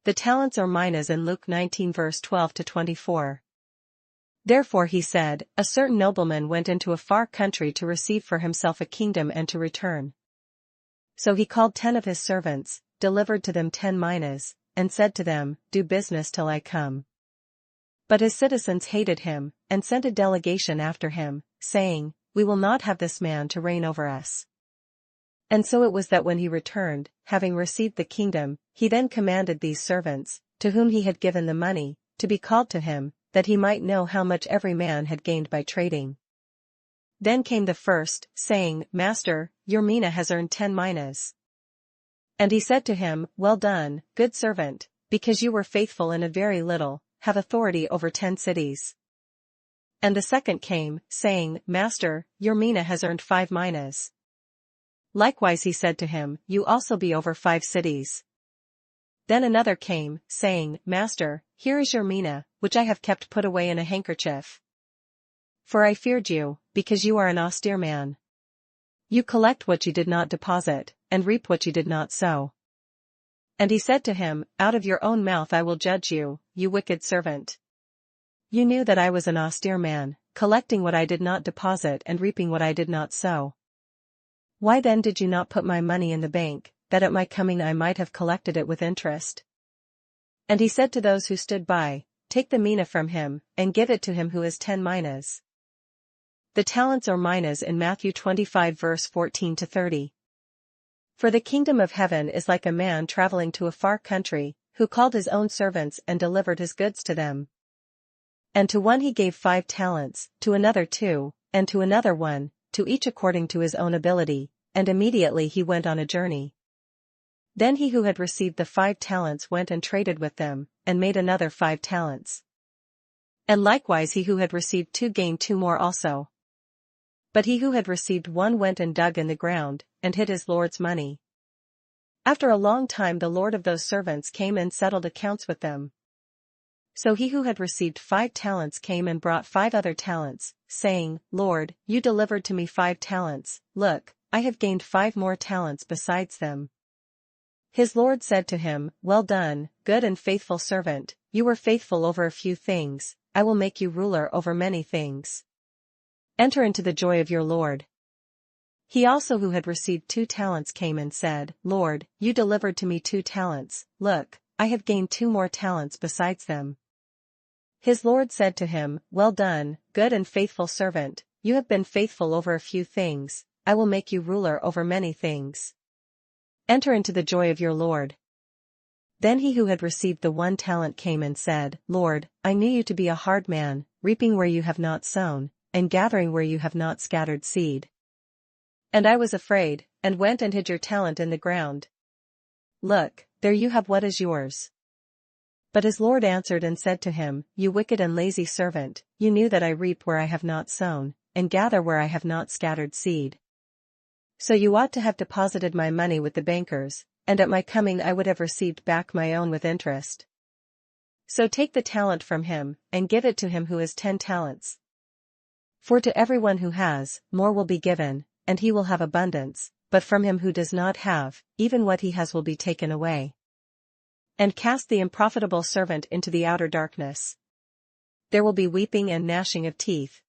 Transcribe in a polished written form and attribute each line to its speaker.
Speaker 1: The talents or minas in Luke 19 verse 12 to 24. Therefore he said, a certain nobleman went into a far country to receive for himself a kingdom and to return. So he called 10 of his servants, delivered to them 10 minas, and said to them, do business till I come. But his citizens hated him, and sent a delegation after him, saying, we will not have this man to reign over us. And so it was that when he returned, having received the kingdom, he then commanded these servants, to whom he had given the money, to be called to him, that he might know how much every man had gained by trading. Then came the first, saying, Master, your mina has earned 10 minas. And he said to him, well done, good servant, because you were faithful in a very little, have authority over 10 cities. And the second came, saying, Master, your mina has earned 5 minas. Likewise he said to him, you also be over 5 cities. Then another came, saying, Master, here is your mina, which I have kept put away in a handkerchief. For I feared you, because you are an austere man. You collect what you did not deposit, and reap what you did not sow. And he said to him, out of your own mouth I will judge you, you wicked servant. You knew that I was an austere man, collecting what I did not deposit and reaping what I did not sow. Why then did you not put my money in the bank, that at my coming I might have collected it with interest? And he said to those who stood by, take the mina from him, and give it to him who has 10 minas. The talents or minas in Matthew 25 verse 14 to 30. For the kingdom of heaven is like a man traveling to a far country, who called his own servants and delivered his goods to them. And to one he gave 5 talents, to another 2, and to another 1, to each according to his own ability, and immediately he went on a journey. Then he who had received the 5 talents went and traded with them, and made another 5 talents. And likewise he who had received 2 gained 2 more also. But he who had received 1 went and dug in the ground, and hid his lord's money. After a long time the lord of those servants came and settled accounts with them. So he who had received 5 talents came and brought 5 other talents, saying, Lord, you delivered to me 5 talents, look, I have gained 5 more talents besides them. His lord said to him, well done, good and faithful servant, you were faithful over a few things, I will make you ruler over many things. Enter into the joy of your Lord. He also who had received 2 talents came and said, Lord, you delivered to me 2 talents, look, I have gained 2 more talents besides them. His Lord said to him, well done, good and faithful servant, you have been faithful over a few things, I will make you ruler over many things. Enter into the joy of your Lord. Then he who had received the 1 talent came and said, Lord, I knew you to be a hard man, reaping where you have not sown, and gathering where you have not scattered seed. And I was afraid, and went and hid your talent in the ground. Look, there you have what is yours. But his Lord answered and said to him, you wicked and lazy servant, you knew that I reap where I have not sown, and gather where I have not scattered seed. So you ought to have deposited my money with the bankers, and at my coming I would have received back my own with interest. So take the talent from him, and give it to him who has 10 talents. For to everyone who has, more will be given, and he will have abundance, but from him who does not have, even what he has will be taken away. And cast the unprofitable servant into the outer darkness. There will be weeping and gnashing of teeth,